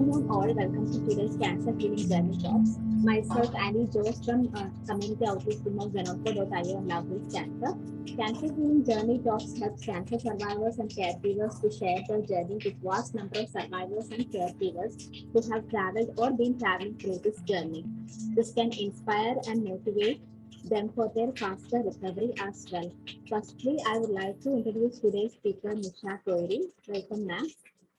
afternoon all, welcome to today's Cancer Healing Journey Talks. Myself Annie Jones from Community Outreach Team of Zenopco.io and Love with Cancer. Cancer Healing Journey Talks helps cancer survivors and caregivers to share their journey with vast number of survivors and caregivers who have traveled or been traveling through this journey. This can inspire and motivate them for their faster recovery as well. Firstly, I would like to introduce today's speaker, Nisha Koiri. Welcome, ma'am.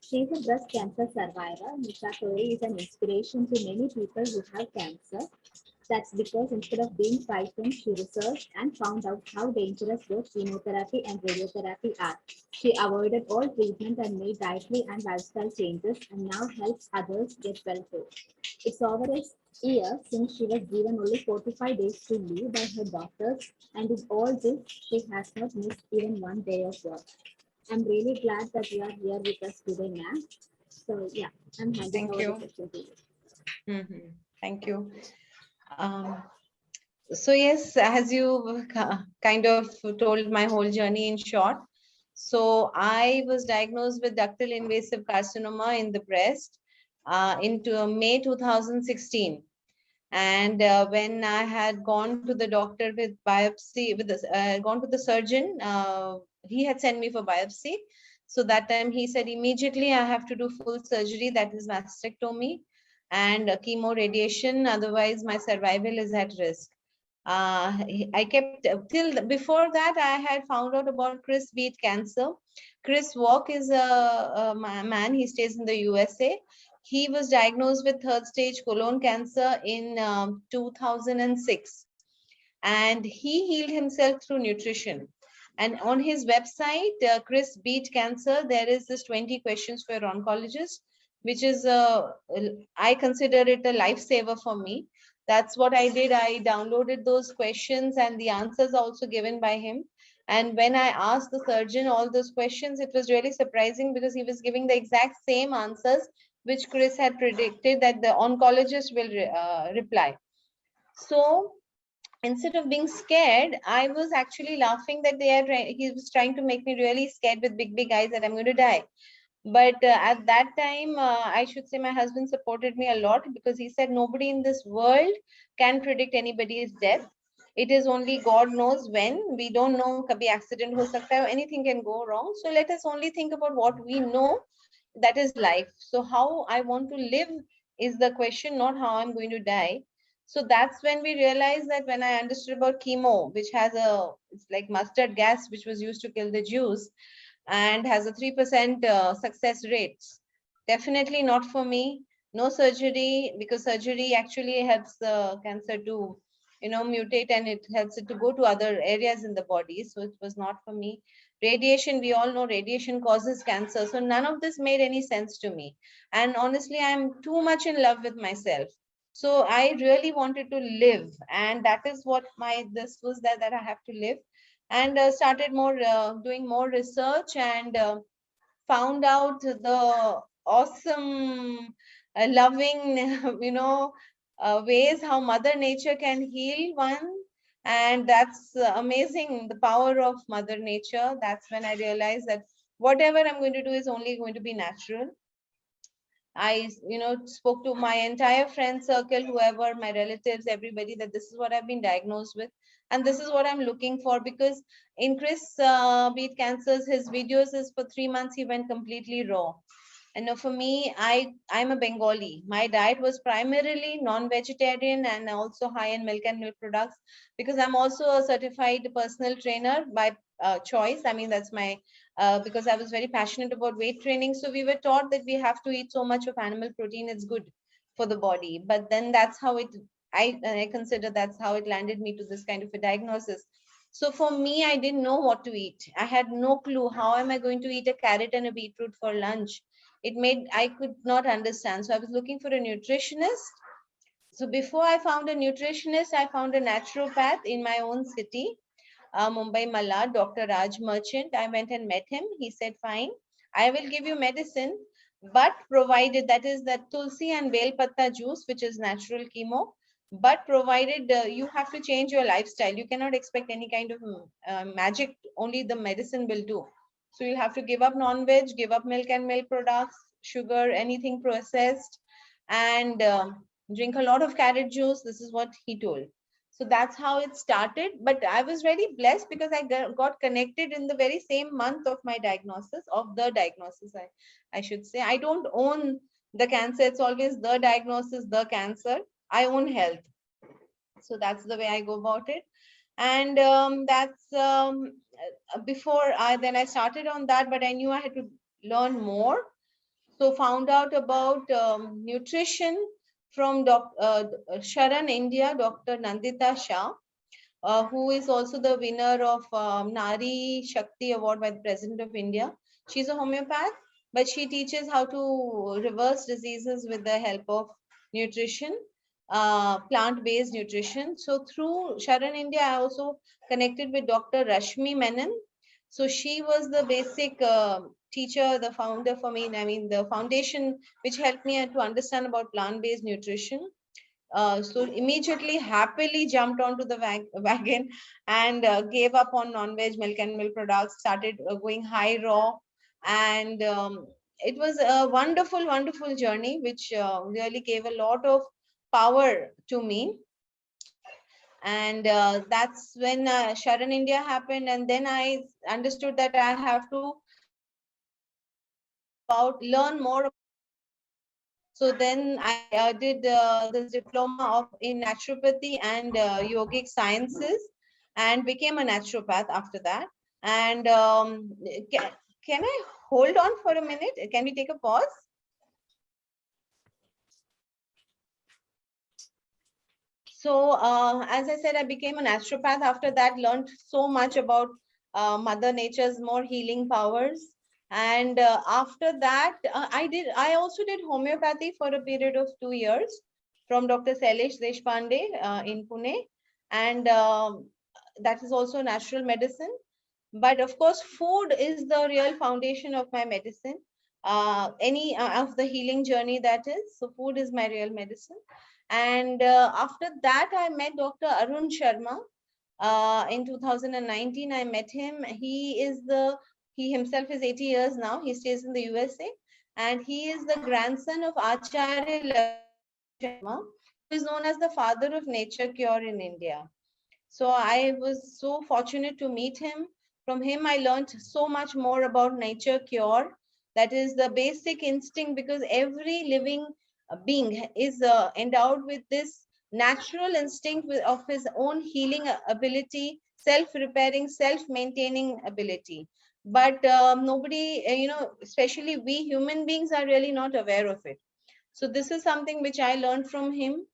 She is a breast cancer survivor. Nisha Koiri is an inspiration to many people who have cancer. That's because instead of being frightened, she researched and found out how dangerous both chemotherapy and radiotherapy are. She avoided all treatment and made dietary and lifestyle changes and now helps others get well too. It's over a year since she was given only 45 days to live by her doctors, and in all this, she has not missed even one day of work. I'm really glad that you are here with us today, ma'am. So, yeah, I'm handing over the session to you. Thank you. So yes, as you kind of told my whole journey in short. So I was diagnosed with ductal invasive carcinoma in the breast into May 2016. And when I had gone to the doctor with biopsy, gone to the surgeon, he had sent me for biopsy. So that time he said immediately I have to do full surgery, that is mastectomy and chemo radiation, otherwise my survival is at risk. I kept till before that I had found out about Chris Beat Cancer. Chris Walk is a man, he stays in the USA. He was diagnosed with third stage colon cancer in 2006, and he healed himself through nutrition. And on his website, Chris Beat Cancer, there is this 20 questions for oncologists, which is, I consider it a lifesaver for me. That's what I did. I downloaded those questions and the answers also given by him. And when I asked the surgeon all those questions, it was really surprising because he was giving the exact same answers which Chris had predicted that the oncologist will reply. So instead of being scared, I was actually laughing that he was trying to make me really scared with big eyes that I'm going to die. But at that time, I should say my husband supported me a lot because he said nobody in this world can predict anybody's death. It is only God knows when. We don't know, kabhi accident ho sakta hai, anything can go wrong. So let us only think about what we know, that is life. So how I want to live is the question, not how I'm going to die. So that's when we realized that when I understood about chemo, which has it's like mustard gas, which was used to kill the Jews, and has a 3% success rates. Definitely not for me. No surgery, because surgery actually helps the cancer to, mutate, and it helps it to go to other areas in the body. So it was not for me. Radiation, we all know radiation causes cancer. So none of this made any sense to me. And honestly, I'm too much in love with myself. So I really wanted to live. And that is what this was, that I have to live. And started doing more research, and found out the awesome loving ways how mother nature can heal one. And that's amazing, the power of mother nature. That's when I realized that whatever I'm going to do is only going to be natural. I, spoke to my entire friend circle, whoever, my relatives, everybody, that this is what I've been diagnosed with. And this is what I'm looking for, because in Chris Beat Cancers, his videos is for 3 months, he went completely raw. And for me, I'm a Bengali. My diet was primarily non-vegetarian and also high in milk and milk products, because I'm also a certified personal trainer by choice. I mean, that's my, because I was very passionate about weight training. So we were taught that we have to eat so much of animal protein, it's good for the body. But then that's how I consider that's how it landed me to this kind of a diagnosis. So for me, I didn't know what to eat. I had no clue. How am I going to eat a carrot and a beetroot for lunch? I could not understand. So I was looking for a nutritionist. So before I found a nutritionist, I found a naturopath in my own city, Mumbai Malad, Dr. Raj Merchant. I went and met him. He said, fine, I will give you medicine, but provided, that is that tulsi and bel patta juice, which is natural chemo, but provided you have to change your lifestyle. You cannot expect any kind of magic, only the medicine will do. So you'll have to give up non-veg, give up milk and milk products, sugar, anything processed, and drink a lot of carrot juice. This is what he told. So that's how it started. But I was really blessed because I got connected in the very same month of my diagnosis, I should say. I don't own the cancer. It's always the diagnosis, the cancer. I own health. So that's the way I go about it. And that's before I started on that, but I knew I had to learn more. So found out about nutrition from Sharan India, Dr. Nandita Shah, who is also the winner of Nari Shakti Award by the President of India. She's a homeopath, but she teaches how to reverse diseases with the help of nutrition, plant-based nutrition. So through Sharan India, I also connected with Dr. Rashmi Menon. So she was the basic teacher, the founder for me. I mean, the foundation which helped me to understand about plant-based nutrition. So immediately happily jumped onto the wagon and gave up on non-veg milk and milk products, started going high raw. And it was a wonderful, wonderful journey, which really gave a lot of power to me. And that's when Sharan India happened. And then I understood that I have to learn more. So then I did this diploma in naturopathy and yogic sciences, and became a naturopath after that. And can I hold on for a minute? Can we take a pause? So as I said, I became a naturopath after that, learned so much about Mother Nature's more healing powers. And after that, I also did homeopathy for a period of 2 years from Dr. Sailesh Deshpande in Pune. And that is also natural medicine. But of course, food is the real foundation of my medicine. Any of the healing journey, that is. So food is my real medicine. And after that, I met Dr. Arun Sharma. In 2019, I met him. He himself is 80 years now. He stays in the USA. And he is the grandson of Acharya Lakshmi Sharma, who is known as the father of nature cure in India. So I was so fortunate to meet him. From him, I learned so much more about nature cure. That is the basic instinct, because every living being is endowed with this natural instinct of his own healing ability, self-repairing, self-maintaining ability. But nobody, especially we human beings are really not aware of it. So this is something which I learned from him.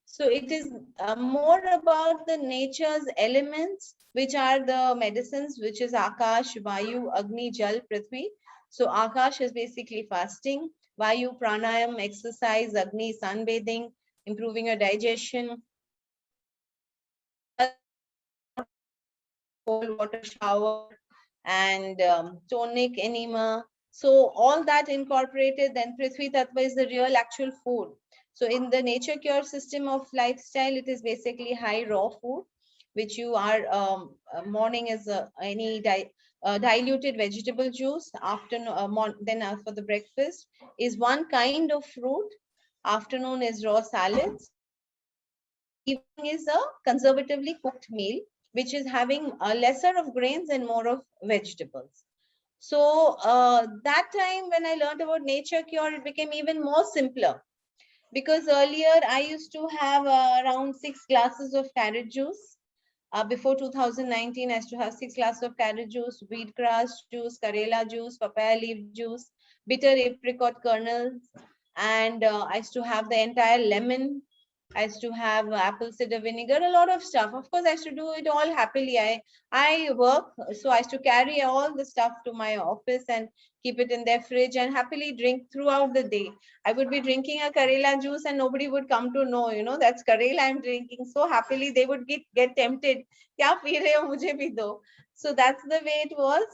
So it is more about the nature's elements, which are the medicines, which is Akash, Vayu, Agni, Jal, Prithvi. So Akash is basically fasting, Vayu, pranayam, exercise, Agni, sunbathing, improving your digestion, cold water shower, and tonic, enema. So all that incorporated, then Prithvi Tattva is the real actual food. So in the nature cure system of lifestyle, it is basically high raw food, which you are morning is any diluted vegetable juice. Afternoon, then for the breakfast is one kind of fruit. Afternoon is raw salads. Evening is a conservatively cooked meal, which is having a lesser of grains and more of vegetables. So that time when I learned about nature cure, it became even more simpler, because earlier I used to have around 6 glasses of carrot juice. Before 2019, I used to have 6 glasses of carrot juice, wheatgrass juice, karela juice, papaya leaf juice, bitter apricot kernels, and I used to have the entire lemon. I used to have apple cider vinegar, a lot of stuff. Of course, I used to do it all happily. I work, so I used to carry all the stuff to my office and keep it in their fridge and happily drink throughout the day. I would be drinking a Karela juice and nobody would come to know, that's Karela I'm drinking. So happily they would get tempted. Kya pee rahe ho, mujhe bhi do. So that's the way it was.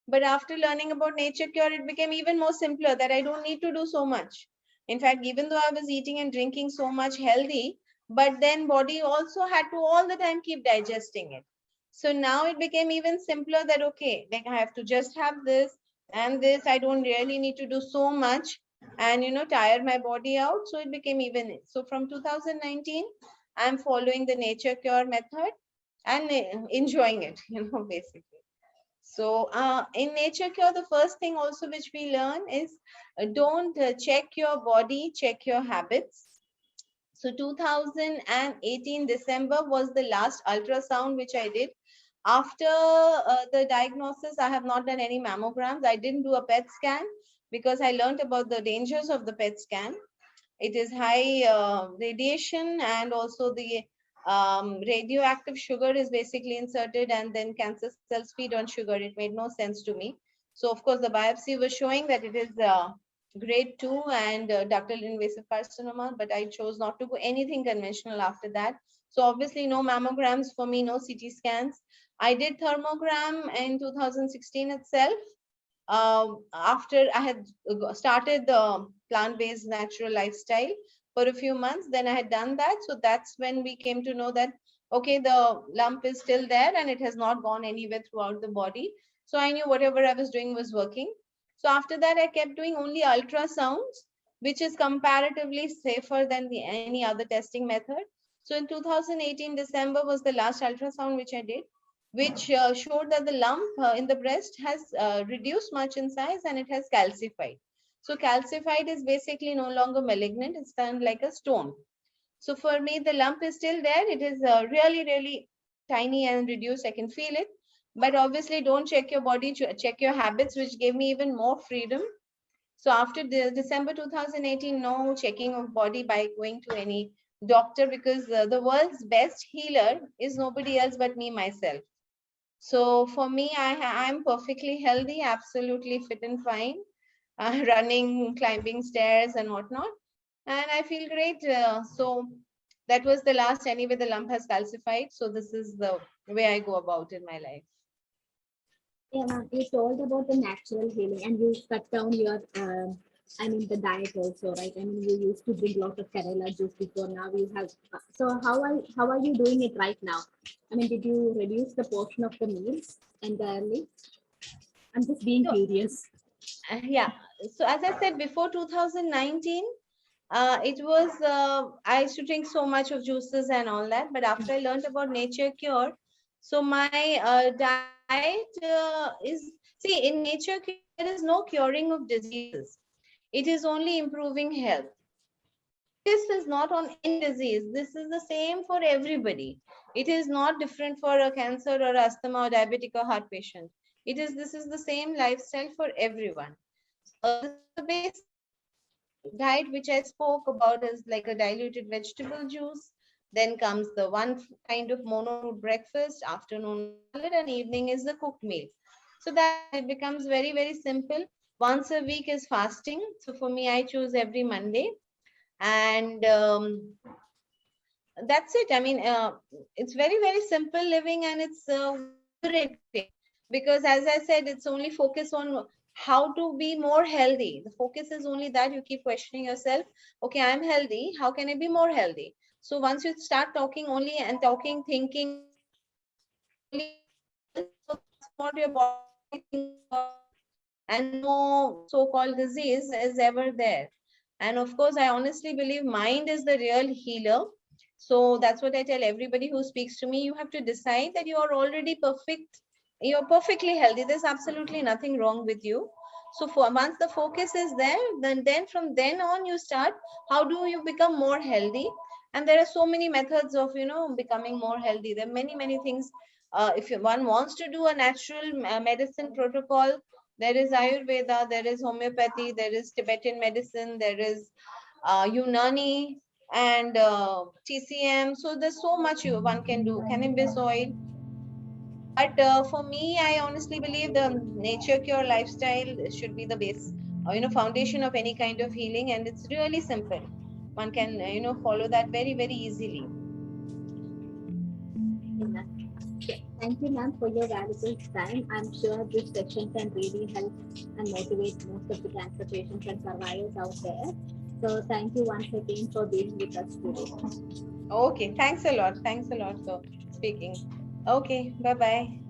But after learning about nature cure, it became even more simpler, that I don't need to do so much. In fact, even though I was eating and drinking so much healthy, but then body also had to all the time keep digesting it. So now it became even simpler, that okay, like I have to just have this and this. I don't really need to do so much. and tire my body out. So it became even. So from 2019, I'm following the nature cure method and enjoying it, basically. So in nature cure, the first thing also which we learn is don't check your body, check your habits. So 2018 December was the last ultrasound which I did. After the diagnosis, I have not done any mammograms. I didn't do a PET scan because I learned about the dangers of the PET scan. It is high radiation, and also the radioactive sugar is basically inserted, and then cancer cells feed on sugar. It made no sense to me. So of course the biopsy was showing that it is grade 2 and ductal invasive carcinoma, but I chose not to go anything conventional after that. So obviously no mammograms for me, no CT scans. I did thermogram in 2016 itself. After I had started the plant-based natural lifestyle for a few months, then I had done that. So that's when we came to know that, okay, the lump is still there and it has not gone anywhere throughout the body. So I knew whatever I was doing was working. So after that, I kept doing only ultrasounds, which is comparatively safer than any other testing method. So in 2018, December was the last ultrasound which I did, which showed that the lump in the breast has reduced much in size and it has calcified. So calcified is basically no longer malignant. It's turned like a stone. So for me, the lump is still there. It is really, really tiny and reduced. I can feel it. But obviously, don't check your body, check your habits, which gave me even more freedom. So after December 2018, no checking of body by going to any doctor, because the world's best healer is nobody else but me, myself. So for me, I'm perfectly healthy, absolutely fit and fine, running, climbing stairs and whatnot. And I feel great. So that was the last. Anyway, the lump has calcified. So this is the way I go about in my life. Yeah, ma'am, you told about the natural healing and you cut down your, the diet also, right? I mean, you used to drink a lot of Kerala juice before. Now you have. So how are you doing it right now? I mean, did you reduce the portion of the meals entirely? I'm just being So, curious. yeah. So as I said before 2019, it was I used to drink so much of juices and all that. But after I learned about nature cure, so my diet is, see, in nature cure there is no curing of diseases. It is only improving health. This is not on any disease. This is the same for everybody. It is not different for a cancer or asthma or diabetic or heart patient. This is the same lifestyle for everyone. The base diet which I spoke about is like a diluted vegetable juice. Then comes the one kind of mono food breakfast, afternoon salad, and evening is the cooked meal. So that it becomes very, very simple. Once a week is fasting. So for me, I choose every Monday. And that's it. I mean, it's very, very simple living, and it's liberating, because as I said, it's only focus on how to be more healthy. The focus is only that. You keep questioning yourself, okay, I'm healthy, how can I be more healthy? So once you start talking only and talking, thinking only, so that's what your body thinks about, and no so-called disease is ever there. And of course, I honestly believe mind is the real healer. So that's what I tell everybody who speaks to me. You have to decide that you are already perfect. You're perfectly healthy. There's absolutely nothing wrong with you. So for once the focus is there, then from then on you start. How do you become more healthy? And there are so many methods of becoming more healthy. There are many, many things. If one wants to do a natural medicine protocol, there is Ayurveda, there is homeopathy, there is Tibetan medicine, there is Unani, and TCM. So there's so much one can do. Cannabis oil. But for me, I honestly believe the nature cure lifestyle should be the base, foundation of any kind of healing, and it's really simple. One can, follow that very, very easily. Thank you, ma'am, for your valuable time. I'm sure this session can really help and motivate most of the cancer patients and survivors out there. So thank you once again for being with us today. Okay, thanks a lot. Thanks a lot for speaking. Okay, bye-bye.